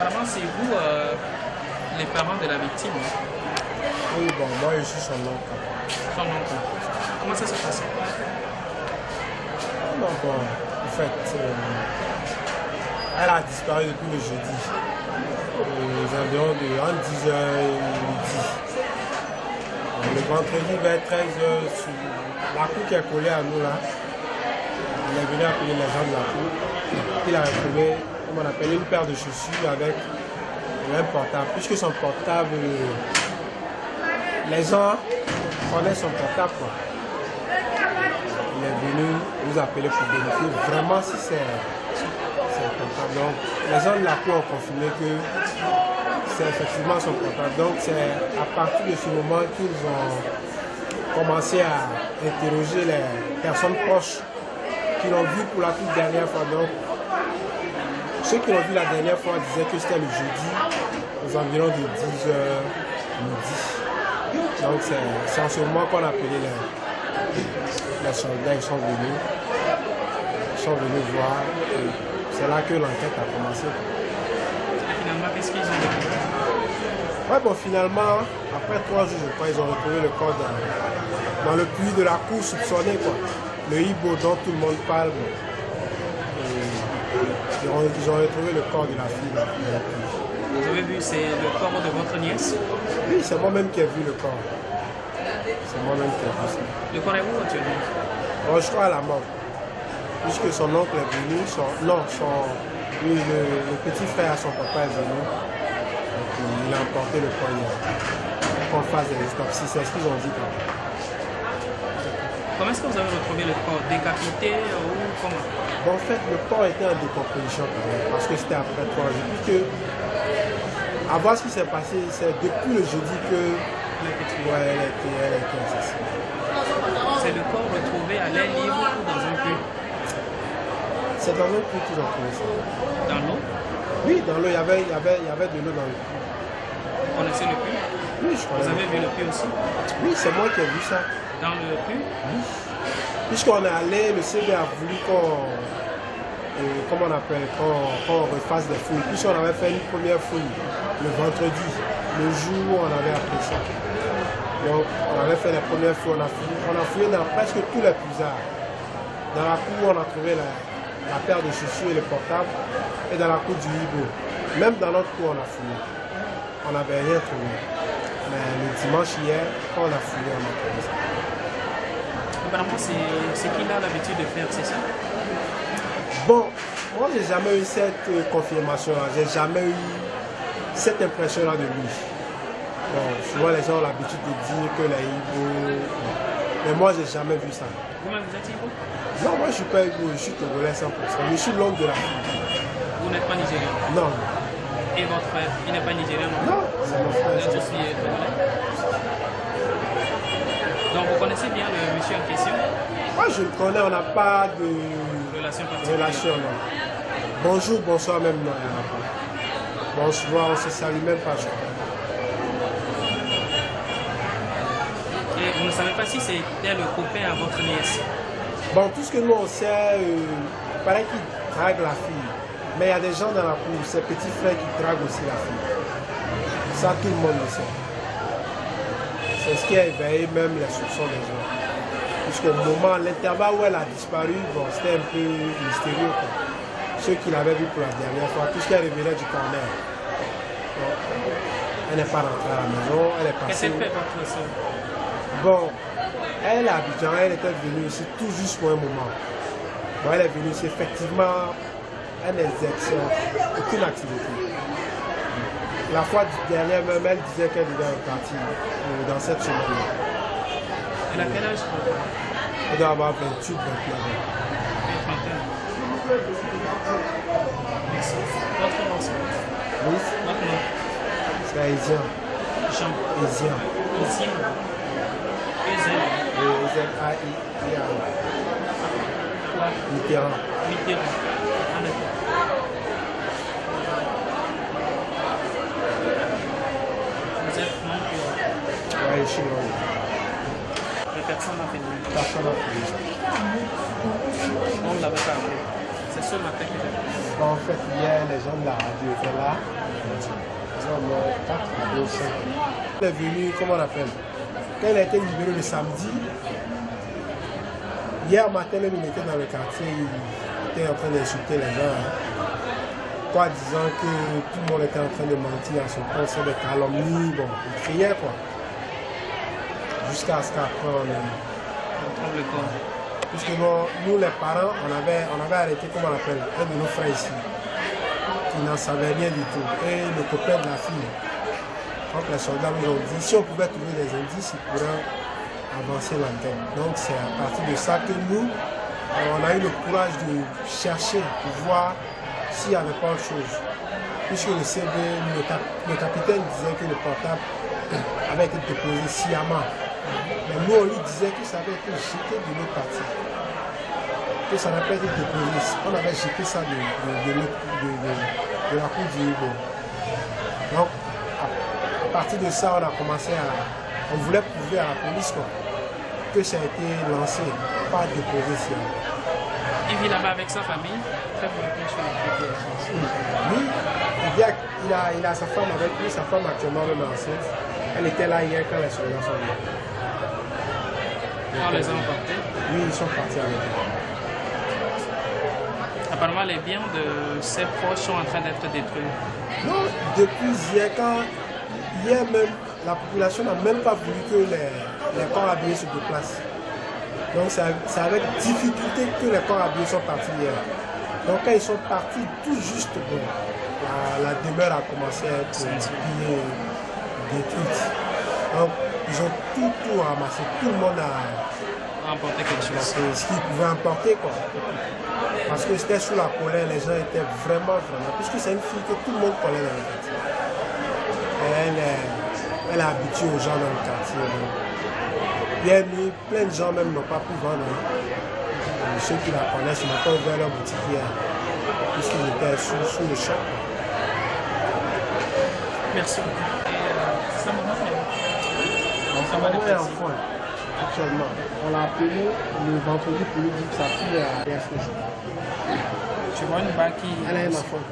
Apparemment, c'est vous, les parents de la victime. Oui, bon, moi je suis son oncle. Son oncle. Comment ça s'est passé? Non, bon, en fait, elle a disparu depuis le jeudi, aux environs de 10h et midi. Le vendredi vers 13h, sur la cour qui est collée à nous là, il est venu appeler les gens de la cour. Il a retrouvé, comme on appelle, une paire de chaussures avec un portable. Puisque son portable, les gens connaissent son portable, quoi. Il est venu nous appeler pour vérifier vraiment si c'est un portable. Donc, les gens de la cour ont confirmé que c'est effectivement son portable. Donc, c'est à partir de ce moment qu'ils ont commencé à interroger les personnes proches qui l'ont vu pour la toute dernière fois. Donc, ceux qui l'ont vu la dernière fois disaient que c'était le jeudi aux environs de 10h midi. Donc, c'est en ce moment qu'on a appelé les soldats. Ils sont venus voir. C'est là que l'enquête a commencé. Et finalement, qu'est-ce qu'ils ont découvert? Ouais, bon, finalement, après 3 jours, je crois, ils ont retrouvé le corps dans le puits de la cour soupçonnée, quoi. Le hibou dont tout le monde parle. Ils ont retrouvé le corps de la fille dans le puits. Vous avez vu, c'est le corps de votre nièce? Oui, c'est moi-même qui ai vu le corps. C'est moi-même qui ai vu ça. Le corps est où actuellement? Bon, je crois à la mort. Puisque son oncle est venu, le petit frère à son papa est venu. Donc, il a emporté le corps hier. Qu'on fasse des autopsies, c'est ce qu'ils ont dit. Comment est-ce que vous avez retrouvé le corps? Décapité ou comment? Bon, en fait, le corps était en décomposition quand même, parce que c'était après 3 jours. Puisque, à voir ce qui s'est passé, c'est depuis le jeudi que elle a été assassinée. C'est le corps retrouvé à l'air libre ou dans un puits? C'est dans l'eau qu'ils ont trouvé ça. Dans l'eau? Oui, dans l'eau, il y avait de l'eau dans le puits. Vous connaissez le puits? Oui, je connais. Vous avez vu le puits aussi? Oui, c'est moi qui ai vu ça. Dans le puits? Oui. Puisqu'on est allé, le CB a voulu qu'on refasse des fouilles. Puisqu'on avait fait une première fouille le vendredi, le jour où on avait appris ça. Donc, on avait fait les premières fouilles, on a fouillé dans presque tous les puisards. Dans la cour, on a trouvé la paire de chaussures et le portable, et dans la cour du hibou. Même dans notre cour, on a fouillé. On n'avait rien trouvé. Mais le dimanche hier, quand on a fouillé, on a trouvé ça. Apparemment, c'est qu'il a l'habitude de faire, c'est ça? Bon, moi, j'ai jamais eu cette confirmation-là. J'ai jamais eu cette impression-là de lui. Bon, souvent, les gens ont l'habitude de dire que les hiboux... Mais moi, j'ai jamais vu ça. Vous-même, vous êtes hibou? Non, moi, je suis pas hibou, je suis togolais 100%. Je suis l'oncle de la fille. Vous n'êtes pas nigérien? Non. Et votre frère, il n'est pas nigérien non? Non, c'est mon frère. Vous êtes aussi togolais? Donc vous connaissez bien le monsieur en question? Moi je le connais, on n'a pas de relation, non. Bonjour, bonsoir même, non, il n'y en a pas. Bonsoir, on se salue même pas, je crois. Et vous ne savez pas si c'était le copain à votre nièce? Bon, tout ce que nous on sait, il paraît qu'il drague la fille. Mais il y a des gens dans la cour, ses petits frères qui draguent aussi la fille. Ça, tout le monde le sait. C'est ce qui a éveillé même les soupçons des gens. Puisqu'au moment, l'intervalle où elle a disparu, bon, c'était un peu mystérieux, quoi. Ceux qui l'avaient vu pour la dernière fois, puisqu'elle revenait du corner. Bon, elle n'est pas rentrée à la maison, elle est passée. Qu'est-ce qu'elle fait, votre soeur? Bon, elle à Abidjan, elle était venue ici tout juste pour un moment. Bon, elle est venue ici, effectivement, elle n'exerce aucune activité. La fois dernière même, elle disait qu'elle devait repartir dans cette semaine. Elle a quel âge? Elle doit avoir 28, 29 ans. Merci. Votre nom, c'est? Oui, Votre nom? c'est Aïdien. Jean. Aïdien. Ici. E-Z-A-I-A. Mitterrand. Mitterrand. Ah, d'accord. Vous êtes membre? Oui, je suis là. Mais personne n'a fait de Personne n'a fait. On ne l'avait pas appelé. C'est ce matin que j'ai vu. Bon, en fait, hier, les gens de la radio étaient là. Ils ont au moins 4 ou 5. Il est venu, comment on appelle? Quand il a été libéré le samedi, hier matin même, il était dans le quartier, il était en train d'insulter les gens. Quoi, disant que tout le monde était en train de mentir à son compte, c'est des calomnies, bon, il criait quoi. Jusqu'à ce qu'après on trouve le corps. Puisque bon, nous les parents, on avait arrêté, comment on appelle, un de nos frères ici, qui n'en savait rien du tout, et le copain de la fille. Donc les soldats nous ont dit, si on pouvait trouver des indices, ils pourraient avancer l'enquête. Donc c'est à partir de ça que nous, on a eu le courage de chercher pour voir s'il n'y avait pas autre chose. Puisque le CV, le capitaine disait que le portable avait été déposé sciemment. Mais nous, on lui disait que ça avait été jeté de notre partie. Que ça n'avait pas été déposé. On avait jeté ça de la cour du Hugo. Donc, à partir de ça, on a commencé à... On voulait prouver à la police quoi, que ça a été lancé, pas déposé sciemment. Il vit là-bas avec sa famille. Oui, il a sa femme avec lui, sa femme actuellement même enceinte. Elle était là hier quand les soldats sont venus. On les a emportés? Oui, ils sont partis avec eux. Apparemment, les biens de ses proches sont en train d'être détruits. Non, depuis hier même, la population n'a même pas voulu que les corps habillés se déplacent. Donc c'est avec difficulté que les corps habillés sont partis hier. Donc quand ils sont partis, tout juste, bon, la demeure a commencé à être pillée, détruite. Donc ils ont tout ramassé, tout le monde a emporté quelque chose. Ce qu'ils pouvaient emporter quoi. Parce que c'était sous la colère, les gens étaient vraiment, puisque c'est une fille que tout le monde connaît dans le quartier. Et elle est habituée aux gens dans le quartier. Donc. Hier nuit, plein de gens même n'ont pas pu vendre. Ceux qui la connaissent n'ont pas ouvert leur boutique hier, puisqu'ils étaient sous le choc. Merci beaucoup. Ça maman est en foin, actuellement. On l'a appelé le vendredi pour lui dire que sa fille est à ce jour. Tu vois une bague qui... Elle a un enfant.